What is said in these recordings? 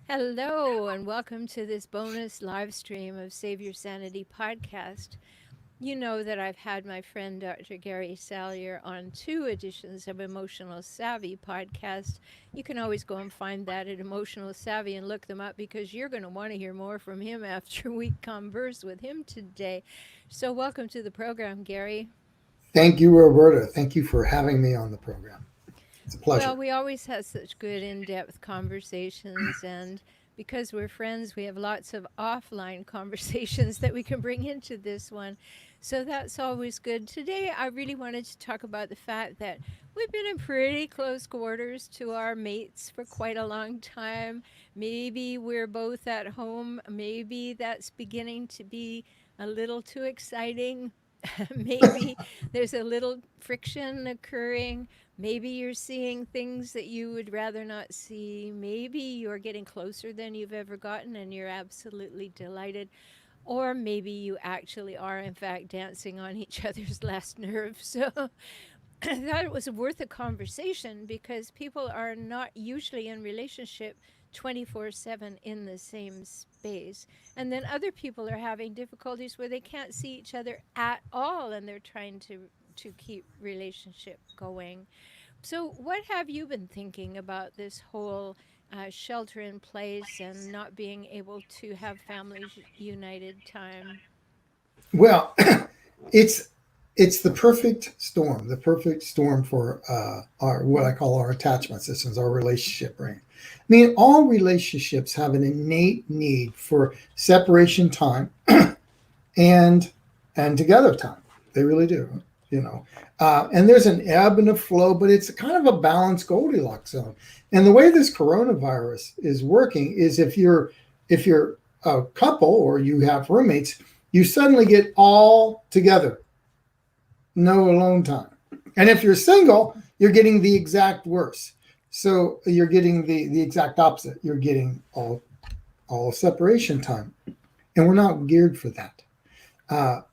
Hello, and welcome to this bonus live stream of Save Your Sanity podcast. You know that I've had my friend Dr. Gary Salyer on 2 editions of Emotional Savvy podcast. You can always go and find that at Emotional Savvy and look them up because you're going to want to hear more from him after we converse with him today. So, welcome to the program, Gary. Thank you, Rhoberta. Thank you for having me on the program. It's a Well, pleasure. we always have such good in depth conversations, and because we're friends, we have lots of offline conversations that we can bring into this one. So that's always good. Today, I really wanted to talk about the fact that we've been in pretty close quarters to our mates for quite a long time. Maybe we're both at home. Maybe that's beginning to be a little too exciting. Maybe there's a little friction occurring. Maybe you're seeing things that you would rather not see. Maybe you're getting closer than you've ever gotten and you're absolutely delighted. Or maybe you actually are, in fact, dancing on each other's last nerve. So I thought it was worth a conversation because people are not usually in relationship 24/7 in the same space. And then other people are having difficulties where they can't see each other at all and they're trying to keep relationship going. So, what have you been thinking about this whole shelter in place and not being able to have families united time? Well, it's it's the perfect storm for our what I call our attachment systems, our relationship brain. I mean, all relationships have an innate need for separation time and and together time. They really do, you know. And there's an ebb and a flow, but it's kind of a balanced Goldilocks zone. And the way this coronavirus is working is if you're a couple or you have roommates, you suddenly get all together, no alone time. And if you're single, you're getting the exact worst. So you're getting the exact opposite. You're getting all separation time, and we're not geared for that.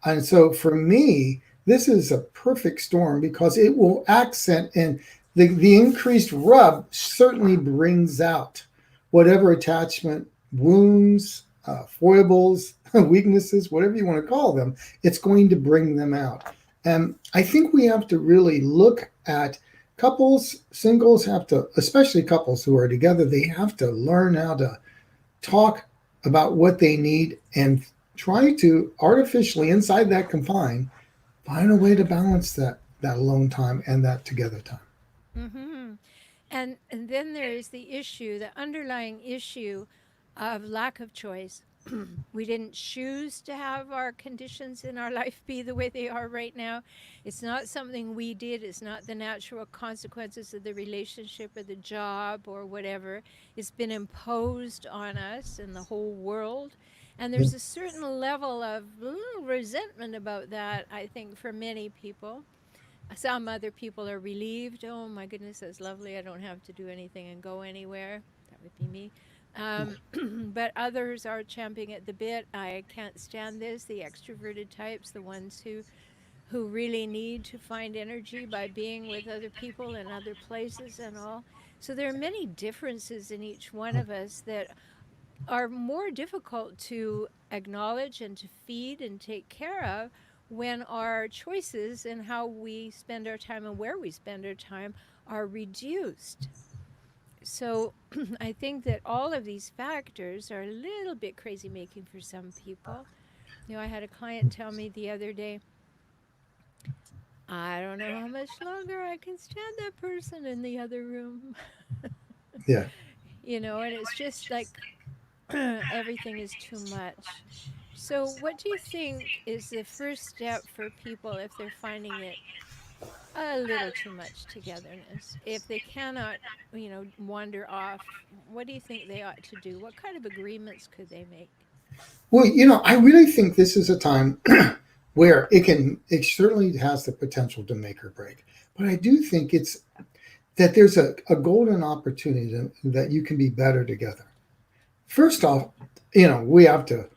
And so for me, this is a perfect storm because it will accent and the increased rub certainly brings out whatever attachment wounds, foibles, weaknesses, whatever you want to call them, it's going to bring them out. And I think we have to really look at couples, singles have to, especially couples who are together, they have to learn how to talk about what they need and try to artificially inside that confine find a way to balance that alone time and that together time. Mm-hmm. And then there is the issue, the underlying issue of lack of choice. We didn't choose to have our conditions in our life be the way they are right now. It's not something we did. It's not the natural consequences of the relationship or the job or whatever. It's been imposed on us and the whole world. And Yeah. there's a certain level of resentment about that, I think, for many people. Some other people are relieved. Oh my goodness, that's lovely. I don't have to do anything and go anywhere. That would be me. But others are champing at the bit. I can't stand this. The extroverted types, the ones who really need to find energy by being with other people in other places and all. So there are many differences in each one of us that are more difficult to acknowledge and to feed and take care of when our choices and how we spend our time and where we spend our time are reduced. So I think that all of these factors are a little bit crazy making for some people. I had a client tell me the other day, I don't know how much longer I can stand that person in the other room. Yeah. And it's just like everything is too much. So, what do you think is the first step for people if they're finding it a little too much togetherness? If they cannot, wander off, what do you think they ought to do? What kind of agreements could they make? Well, I really think this is a time where it certainly has the potential to make or break. But I do think it's that there's a golden opportunity that you can be better together. First off, we have to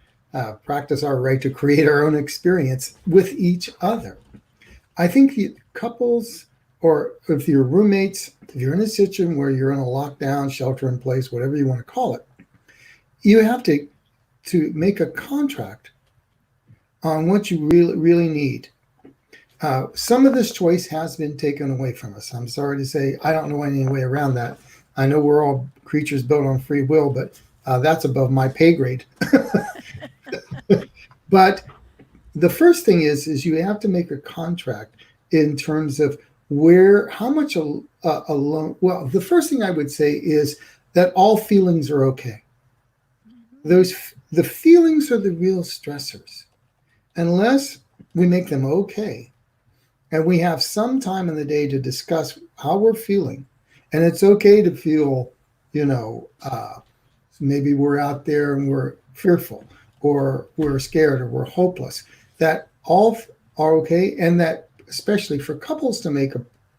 practice our right to create our own experience with each other. I think couples, or if you're roommates, if you're in a situation where you're in a lockdown, shelter in place, whatever you want to call it, you have to make a contract on what you really need. Some of this choice has been taken away from us. I'm sorry to say, I don't know any way around that. I know we're all creatures built on free will, but that's above my pay grade. But the first thing is you have to make a contract in terms of how much alone. Well, the first thing I would say is that all feelings are okay. Mm-hmm. The feelings are the real stressors. Unless we make them okay, and we have some time in the day to discuss how we're feeling, and it's okay to feel, you know, maybe we're out there and we're fearful, or we're scared, or we're hopeless. That all are okay, and that especially for couples to make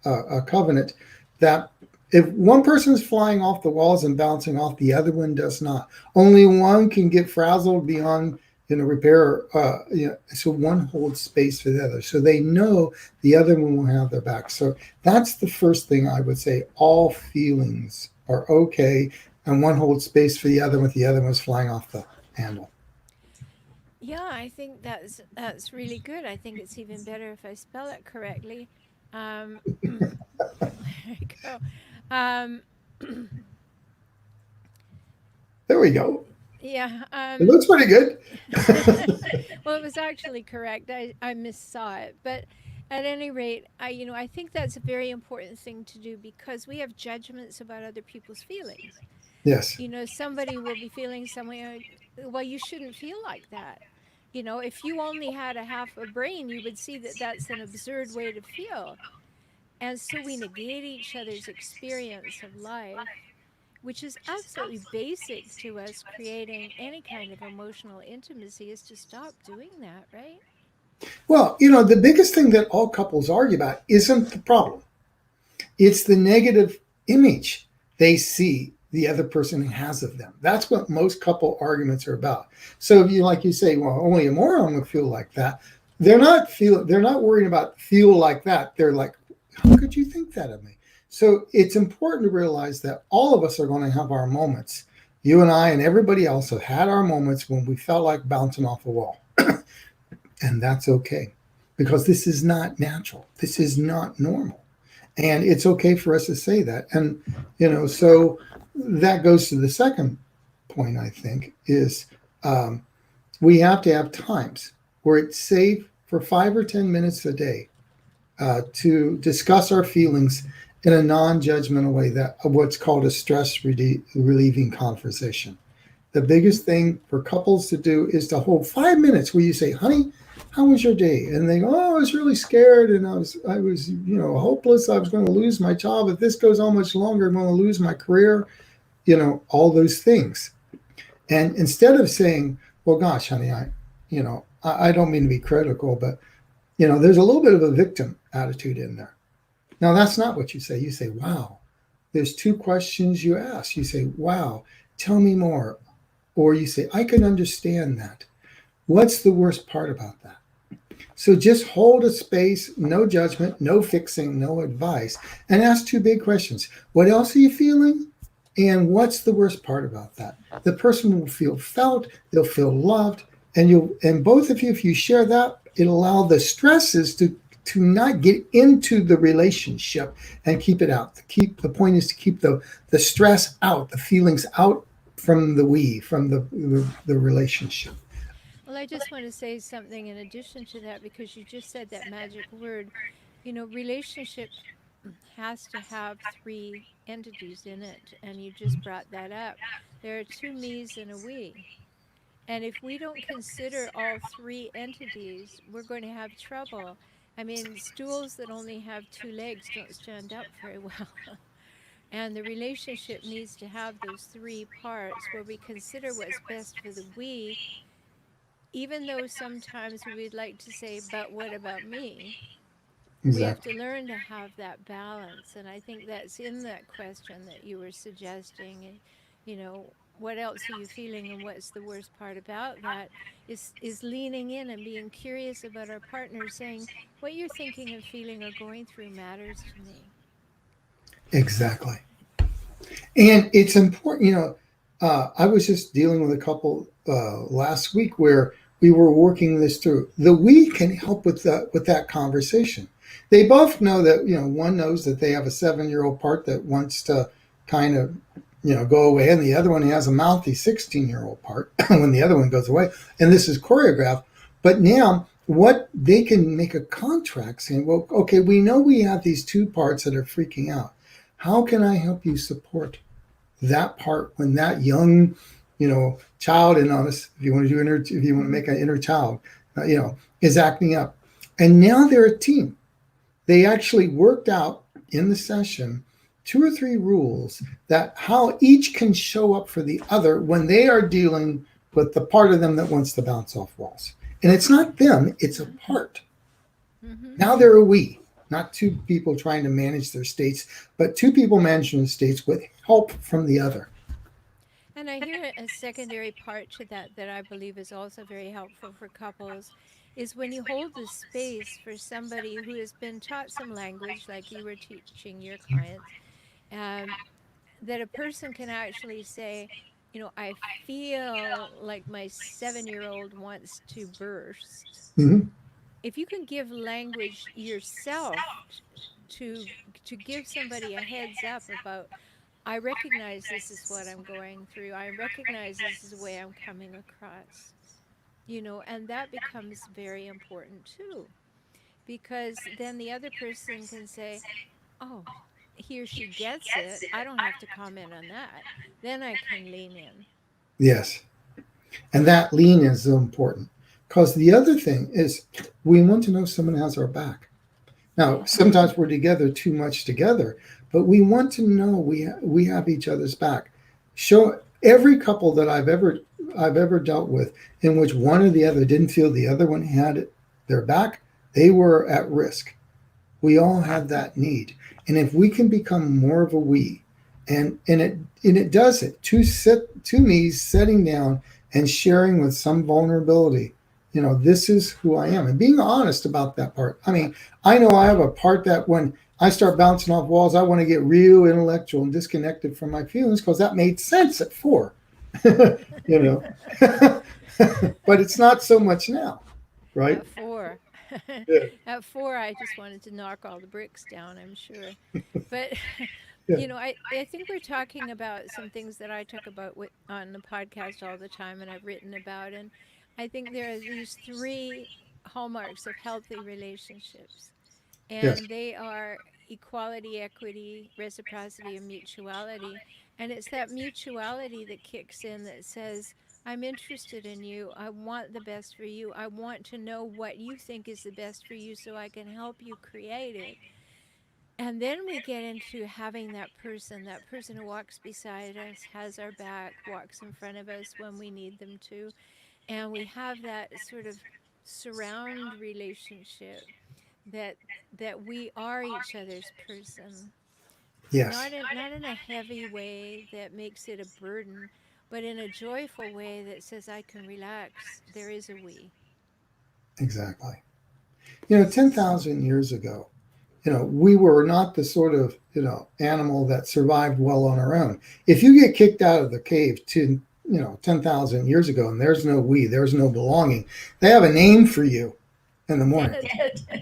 a covenant that if one person's flying off the walls and bouncing off, the other one does not. Only one can get frazzled beyond repair. So one holds space for the other, so they know the other one will have their back. So that's the first thing I would say. All feelings are okay, and one holds space for the other with the other one's flying off the handle. Yeah, I think that's really good. I think it's even better if I spell it correctly. There you go. Um, There we go. yeah. It looks pretty good. Well, it was actually correct. I missaw it, but at any rate, I think that's a very important thing to do because we have judgments about other people's feelings. Yes, Somebody will be feeling some way. Well, you shouldn't feel like that. If you only had a half a brain, you would see that that's an absurd way to feel. And so we negate each other's experience of life, which is absolutely basic to us creating any kind of emotional intimacy, is to stop doing that, right? well, the biggest thing that all couples argue about isn't the problem. It's the negative image they see the other person has of them. That's what most couple arguments are about. So if you, like you say, well, only a moron would feel like that. They're not worrying about feel like that. They're like, how could you think that of me? So it's important to realize that all of us are going to have our moments. You and I and everybody else have had our moments when we felt like bouncing off a wall. And that's okay, because this is not natural. This is not normal. And it's okay for us to say that. And, so that goes to the second point, I think, is we have to have times where it's safe for 5 or 10 minutes a day to discuss our feelings in a non-judgmental way, that what's called a stress relieving conversation. The biggest thing for couples to do is to hold 5 minutes where you say, honey, how was your day? And they go, oh, I was really scared, and I was hopeless. I was going to lose my job. If this goes on much longer, I'm going to lose my career, all those things. And instead of saying, well, gosh, honey, I don't mean to be critical, but, there's a little bit of a victim attitude in there. Now, that's not what you say. You say, wow, there's two questions you ask. You say, wow, tell me more. Or you say, I can understand that. What's the worst part about that? So just hold a space, no judgment, no fixing, no advice, and ask two big questions. What else are you feeling? And what's the worst part about that? The person will feel felt, they'll feel loved, and both of you, if you share that, it'll allow the stresses to not get into the relationship and keep it out. The point is to keep the stress out, the feelings out from the relationship. Well, I just want to say something in addition to that because you just said that magic word. Relationship has to have three entities in it, and you just brought that up. There are two me's and a we. And if we don't consider all three entities, we're going to have trouble. I mean, stools that only have two legs don't stand up very well. And the relationship needs to have those three parts where we consider what's best for the we, even though sometimes we would like to say, but what about me? We have to Exactly. learn to have that balance. And I think that's in that question that you were suggesting. And, what else are you feeling and what's the worst part about that is leaning in and being curious about our partner, saying, what you're thinking and feeling or going through matters to me. Exactly. And it's important, I was just dealing with a couple last week where we were working this through. The we can help with that conversation. They both know that one knows that they have a 7-year-old part that wants to kind of go away, and the other one has a mouthy 16-year-old part when the other one goes away. And this is choreographed. But now what they can make a contract saying, well, okay, we know we have these two parts that are freaking out. How can I help you support that part when that young, child in us, if you want to if you want to make an inner child, is acting up, and now they're a team. They actually worked out in the session 2 or 3 rules that how each can show up for the other when they are dealing with the part of them that wants to bounce off walls. And it's not them; it's a part. Mm-hmm. Now they're a we, not two people trying to manage their states, but two people managing the states with help from the other. And I hear a secondary part to that that I believe is also very helpful for couples is when you hold the space for somebody who has been taught some language, like you were teaching your clients, um, that a person can actually say, I feel like my 7-year-old wants to burst. Mm-hmm. If you can give language yourself to to give somebody a heads up about, I recognize this is what I'm going through. I recognize this is the way I'm coming across. And that becomes very important too, because then the other person can say, oh, he or she gets it. I don't have to comment on that. Then I can lean in. Yes. And that lean is so important. Because the other thing is, we want to know someone has our back. Now, Yeah. sometimes we're together too much together, but we want to know we have each other's back. Show every couple that I've ever dealt with in which one or the other didn't feel the other one had their back, they were at risk. We all have that need, and if we can become more of a we, and it does it to me setting down and sharing with some vulnerability. This is who I am, and being honest about that part. I mean, I know I have a part that when I start bouncing off walls, I want to get real intellectual and disconnected from my feelings because that made sense at 4. you know, but it's not so much now, right? At 4. Yeah, At 4, I just wanted to knock all the bricks down, I'm sure. But, yeah, I think we're talking about some things that I talk about on the podcast all the time and I've written about. And I think there are these 3 hallmarks of healthy relationships. yes, And they are equality, equity, reciprocity, and mutuality. And it's that mutuality that kicks in that says, I'm interested in you. I want the best for you. I want to know what you think is the best for you so I can help you create it. And then we get into having that person who walks beside us, has our back, walks in front of us when we need them to. And we have that sort of surround relationship that we are each other's person, yes, not in a heavy way that makes it a burden, but in a joyful way that says I can relax. There is a we. exactly. 10,000 years ago, we were not the sort of, animal that survived well on our own. If you get kicked out of the cave 10,000 years ago and there's no we, there's no belonging, they have a name for you in the morning.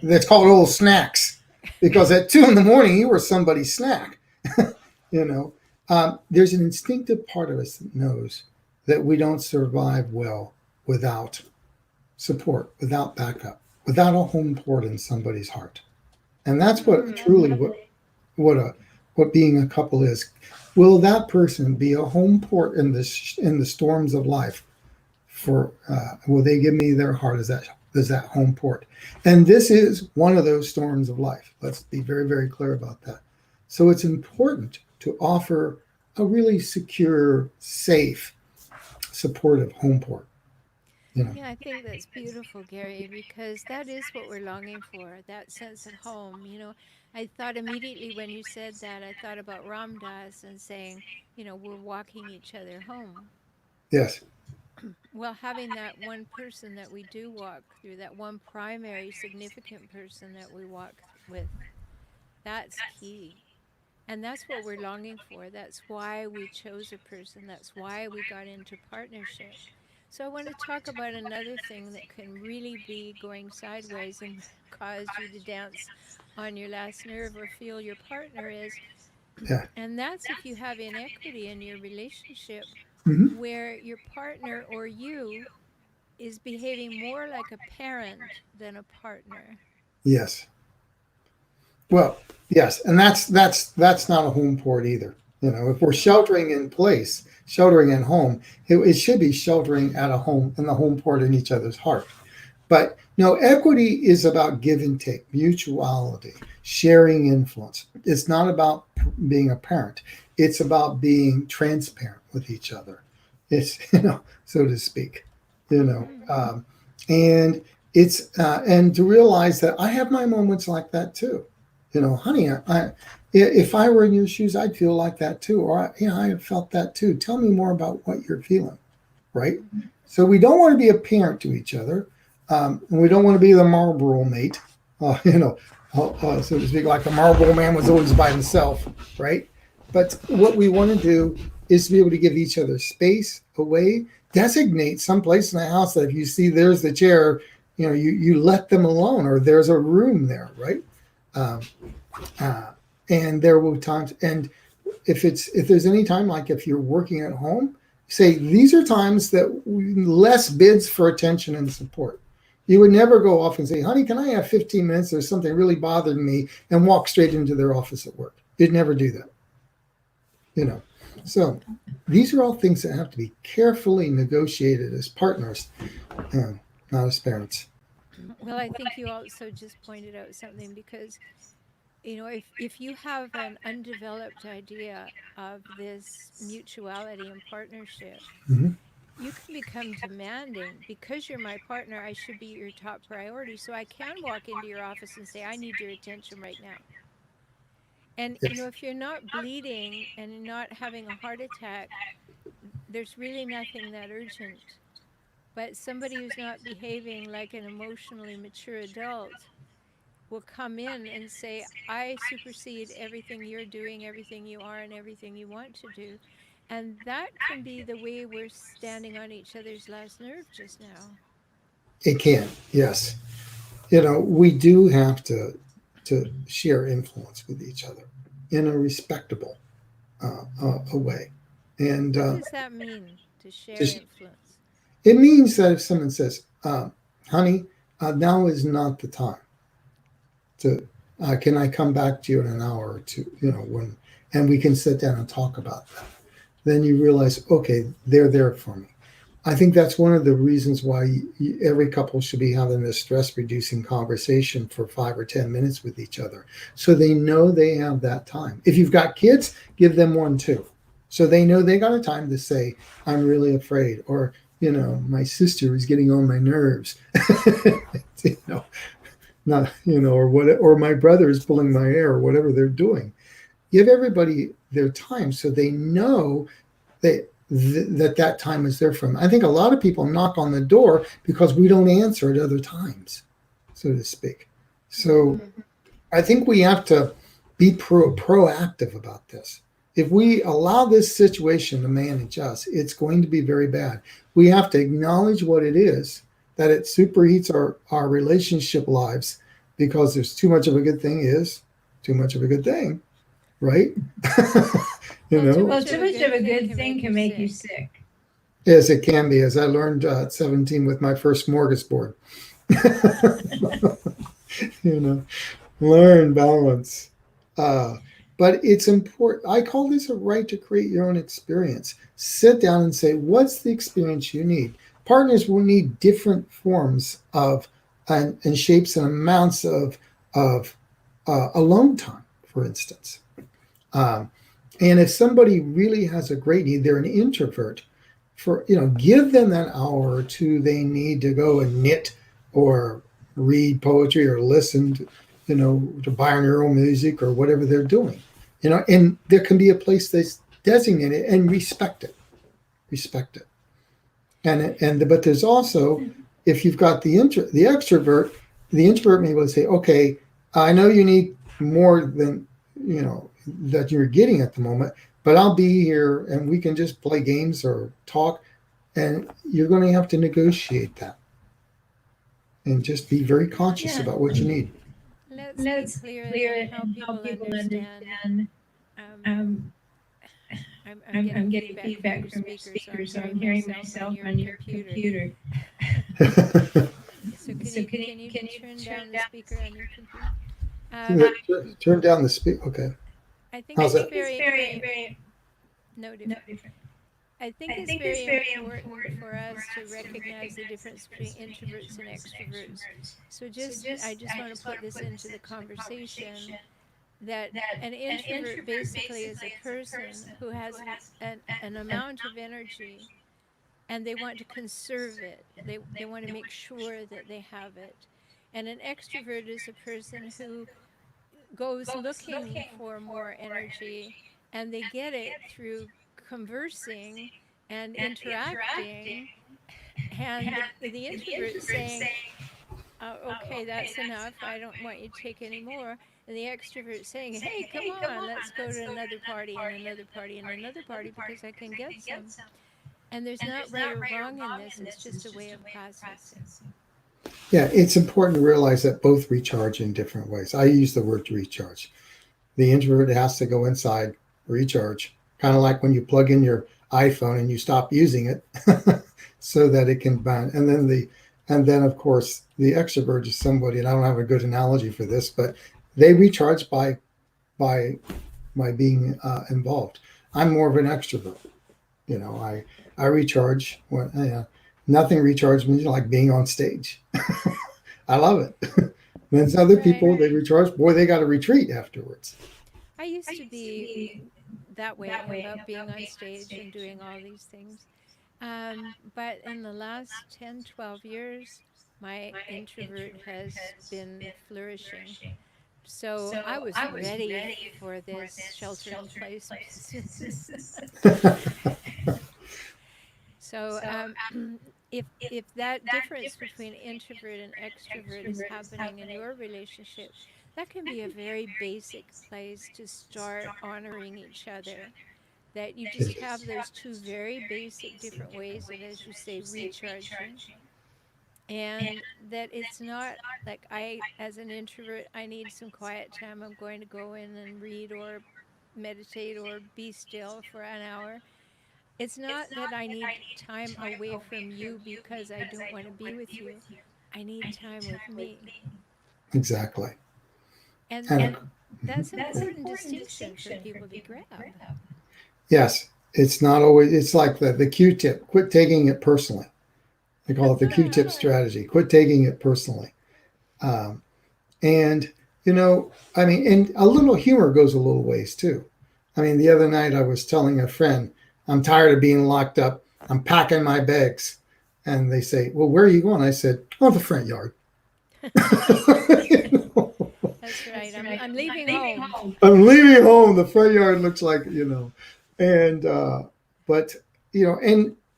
That's called old snacks because at 2 in the morning, you were somebody's snack. you know, there's an instinctive part of us that knows that we don't survive well without support, without backup, without a home port in somebody's heart. And that's what Mm-hmm. truly what a what being a couple is. Will that person be a home port in the storms of life? For will they give me their heart as that home port? And this is one of those storms of life. Let's be very very clear about that. So it's important to offer a really secure, safe, supportive home port. You know. Yeah, I think that's beautiful, Gary, because that is what we're longing for, that sense of home. I thought immediately when you said that, I thought about Ram Dass and saying, we're walking each other home. Yes. Well, having that one person that we do walk through, that one primary significant person that we walk with, that's key. And that's what we're longing for. That's why we chose a person. That's why we got into partnership. So I want to talk about another thing that can really be going sideways and cause you to dance on your last nerve or feel your partner is. Yeah. And that's if you have inequity in your relationship Hmm. where your partner or you is behaving more like a parent than a partner. Yes. Well, yes, and that's not a home port either. If we're No. sheltering in place, sheltering at home, it should be sheltering at a home in the home port in each other's heart. But equity is about give and take, mutuality, sharing influence. It's not about being a parent. It's about being transparent with each other. It's so to speak. You know, Mm. um, and it's and to realize that I have my moments like that too. Honey, if I were in your shoes, I'd feel like that too, or I have felt that too. Tell me more about what you're feeling, right? Mm-hmm. So we don't want to be a parent to each other, and we don't want to be the Marlboro mate, so to speak, like the Marlboro man was always by himself, right? But what we want to do is to be able to give each other space, away, designate some place in the house that if you see there's the chair, you let them alone, or there's a room there, right? Um, uh, and there will be times, and if there's any time, like if you're working at home, say these are times that less bids for attention and support. You would never go off and say, honey, can I have 15 minutes? There's something really bothering me, and walk straight into their office at work. You'd never do that. you know so these are all things that have to be carefully negotiated as partners, not as parents. Well, I think you also just pointed out something because, if you have an undeveloped idea of this mutuality and partnership, Hmm. you can become demanding. Because you're my partner, I should be your top priority. So I can walk into your office and say, I need your attention right now. And, Yes, if you're not bleeding and not having a heart attack, there's really nothing that urgent. But somebody who's not behaving like an emotionally mature adult will come in and say, I supersede everything you're doing, everything you are, and everything you want to do. And that can be the way we're standing on each other's last nerve just now. it can. Yes, we do have to share influence with each other in a respectable a way. And What does that mean to share just influence? it means that if someone says, honey, now is not the time to, can I come back to you in an hour or two, when, and we can sit down and talk about that. Then you realize, okay, they're there for me. I think that's one of the reasons why every couple should be having this stress reducing conversation for 5 or 10 minutes with each other. So they know they have that time. If you've got kids, give them one too. So they know they got a time to say, I'm really afraid, or, my sister is getting on my nerves. you know, Not, or what, or my brother is pulling my hair, or whatever they're doing. Give everybody their time so they know that time is there for them. I think a lot of people knock on the door because we don't answer at other times, so to speak. So Mm-hmm. I think we have to be proactive about this. If we allow this situation to manage us, it's going to be very bad. We have to acknowledge what it is, that it superheats our relationship lives, because there's too much of a good thing is too much of a good thing, right? you Well, too know, Well, much of too a much good of a thing good can thing make can you make you sick. sick. As it can be, as I learned at 17 with my first smorgasbord. you know, learn balance. Uh, but it's important. I call this a right to create your own experience. Sit down and say, what's the experience you need? Partners will need different forms of and shapes and amounts of alone time, for instance. Um, and if somebody really has a great need, they're an introvert. Give them that hour or two they need to go and knit, or read poetry, or listen to binaural music, or whatever they're doing. And there can be a place that's designated, and respect it. But there's also, if you've got the extrovert, the introvert may be able to say, okay, I know you need more than, that you're getting at the moment, but I'll be here and we can just play games or talk, and you're going to have to negotiate that and just be very conscious Yeah. about what you need. Let's be clear and help people understand. Um, I'm getting feedback from your speaker, so I'm hearing myself on your computer. So can you turn down the speaker on your computer? Um, Turn down the speed. Okay. I think How's it's that? no different. I think it's very important for us to recognize the difference between introverts and extroverts. So I just want to put this into the conversation that an introvert basically is a person who has an amount of energy and they want to conserve it. They want to make sure that they have it. And an extrovert is a person who goes looking for more energy and they get it through conversing and interacting, and the introvert saying, okay, that's enough, I don't want you to take any more, and the extrovert saying, hey, come on, let's go to another party and another party and another party because I can get some. And there's not right or wrong in this, it's just a way of processing. Yeah, it's important to realize that both recharge in different ways. I use the word recharge. The introvert has to go inside, recharge, kind of like when you plug in your iPhone and you stop using it so that it can bind. And then of course the extrovert is somebody, and I don't have a good analogy for this, but they recharge by by being involved. I'm more of an extrovert. You know, I recharge when nothing recharges me like being on stage. I love it. Then other Right. people, they recharge. Boy, they got to retreat afterwards. I used to be that way about being on stage and doing all these things. But in the last 10, 12 years, my introvert has been flourishing. So I was ready for this shelter in place business. So if that difference between introvert and extrovert is happening in your relationship, that can be a very basic place to start honoring each other. That you just have those two very basic different ways of, as you say, recharging, and that it's not like I, as an introvert, I need some quiet time, I'm going to go in and read or meditate or be still for an hour. It's not that I need time away from you because I don't want to be with you. I need time with me. Exactly. And And that's important distinction for people to grab. yes, it's not always, it's like the Q-tip. Quit taking it personally. They call it the Q-tip strategy. Quit taking it personally. Um, and, I mean, and a little humor goes a little ways too. I mean, the other night I was telling a friend, I'm tired of being locked up. I'm packing my bags. And they say, well, where are you going? I said, oh, the front yard. You know? That's right. I'm leaving home. I'm leaving home. The front yard looks like, and but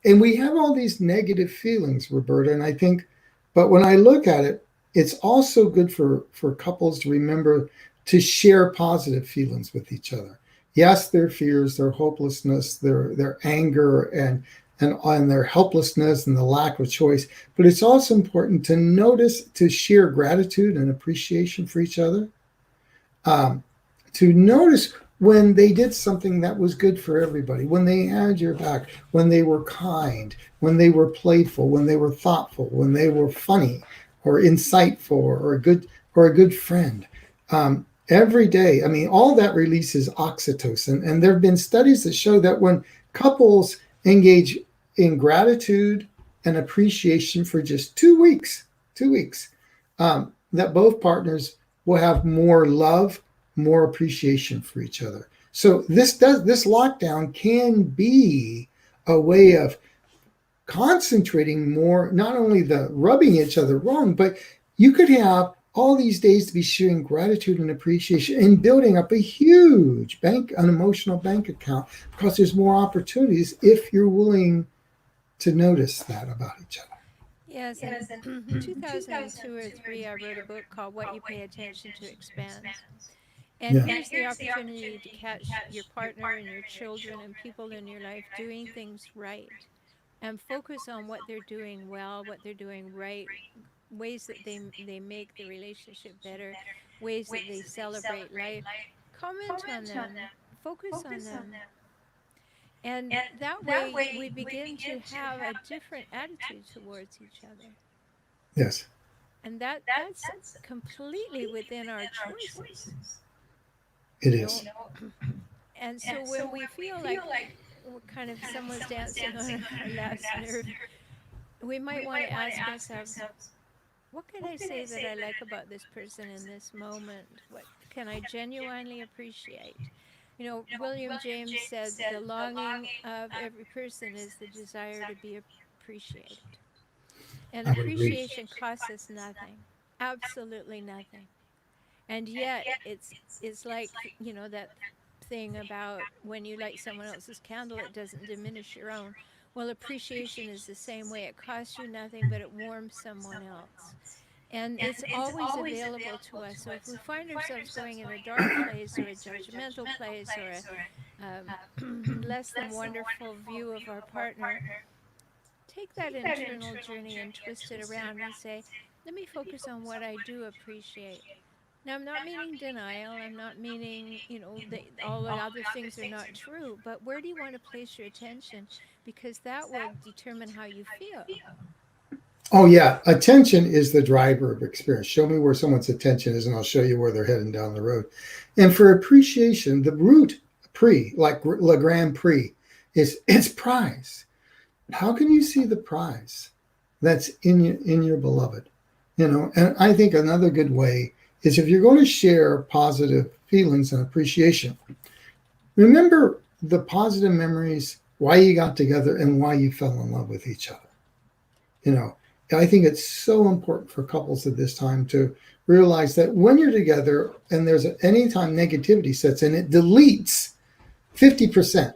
and we have all these negative feelings, Roberta, and I think, but when I look at it, it's also good for couples to remember to share positive feelings with each other. Yes, their fears, their hopelessness, their anger, and their helplessness and the lack of choice. But it's also important to notice, to share gratitude and appreciation for each other, um, to notice when they did something that was good for everybody, when they had your back, when they were kind, when they were playful, when they were thoughtful, when they were funny or insightful or a good friend. Every day, I mean, all that releases oxytocin, and there have been studies that show that when couples engage in gratitude and appreciation for just 2 weeks, 2 weeks, that both partners will have more love, more appreciation for each other. So this lockdown can be a way of concentrating more, not only the rubbing each other wrong, but you could have all these days to be sharing gratitude and appreciation and building up a huge an emotional bank account, because there's more opportunities if you're willing to notice that about each other. Yes, in 2002 or 3, I wrote a book called What You Pay Attention to Expands. And Yeah. here's the opportunity to catch your partner and your children and people in your life doing things right, and focus on what they're doing well, what they're doing right, ways that they make the relationship better, ways that they celebrate life. Comment on them, focus on them. And that way we begin to have a different attitude towards each other. Yes, And that's completely within our choices. it You is. know, and so when we feel like we're kind of someone's dancing on our last nerve, we might want to ask ourselves, what can I say that I like about this person in this moment? What can I genuinely appreciate? You know, William James said, the longing of every person is the desire to be appreciated. And I would agree. appreciation costs us nothing, absolutely nothing. And yet it's like, you know, that thing about when you light someone else's candle, it doesn't diminish your own. Well, appreciation is the same way. It costs you nothing, but it warms someone else. And it's always available to us. So if we find ourselves going in a dark place or a judgmental place or a less than wonderful view of our partner, take that internal journey and twist it around and say, let me focus on what I do appreciate. Now, I'm not meaning denial. I'm not meaning, you know, all the other things are not true. But where do you want to place your attention? Because that will determine how you feel. Oh yeah, attention is the driver of experience. Show me where someone's attention is, and I'll show you where they're heading down the road. And for appreciation, the root pre, like Le Grand Prix, is it's prize. How can you see the prize that's in your beloved? You know, and I think another good way is if you're going to share positive feelings and appreciation, remember the positive memories, why you got together, and why you fell in love with each other. You know, I think it's so important for couples at this time to realize that when you're together and there's anytime negativity sets in, it deletes 50%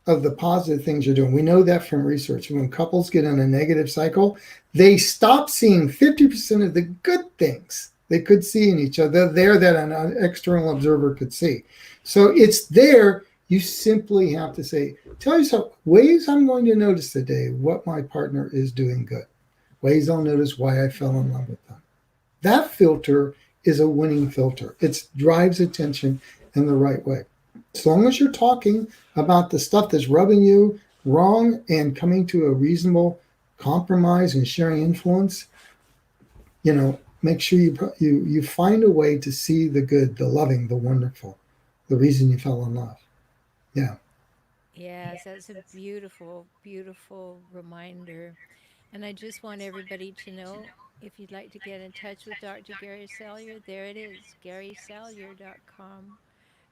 of the positive things you're doing. We know that from research. When couples get in a negative cycle, they stop seeing 50% of the good things they could see in each other there that an external observer could see. So it's there. You simply have to say, tell yourself ways I'm going to notice today what my partner is doing good, ways I'll notice why I fell in love with them. That filter is a winning filter. It drives attention in the right way. As long as you're talking about the stuff that's rubbing you wrong and coming to a reasonable compromise and sharing influence, you know, make sure you find a way to see the good, the loving, the wonderful, the reason you fell in love. Yeah. Yes, that's a beautiful, beautiful reminder. And I just want everybody to know, if you'd like to get in touch with Dr. Gary Salyer, there it is, GarySalyer.com.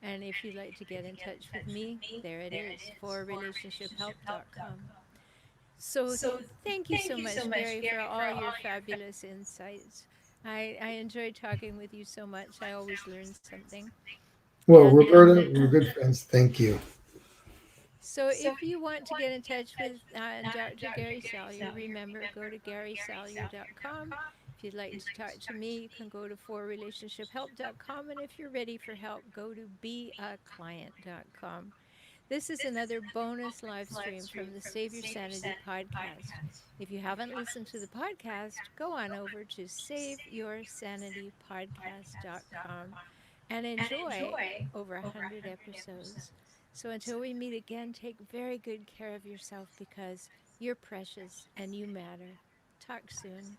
And if you'd like to get in touch with me, there it is, forrelationshiphelp.com. So thank you so much, Gary, for all your fabulous insights. I enjoyed talking with you so much. I always learn something. Well, And Roberta, we're good friends. Thank you. so if you want to get in touch with Dr. Gary Salyer, remember, go to GarySalyer.com. If you'd like to talk to me, you can go to forrelationshiphelp.com. And if you're ready for help, go to beaclient.com. This is another bonus live stream from the Save Your Sanity podcast. If you haven't listened to the podcast, go on over to saveyourSanityPodcast.com and enjoy over 100 episodes. So until we meet again, take very good care of yourself because you're precious and you matter. Talk soon.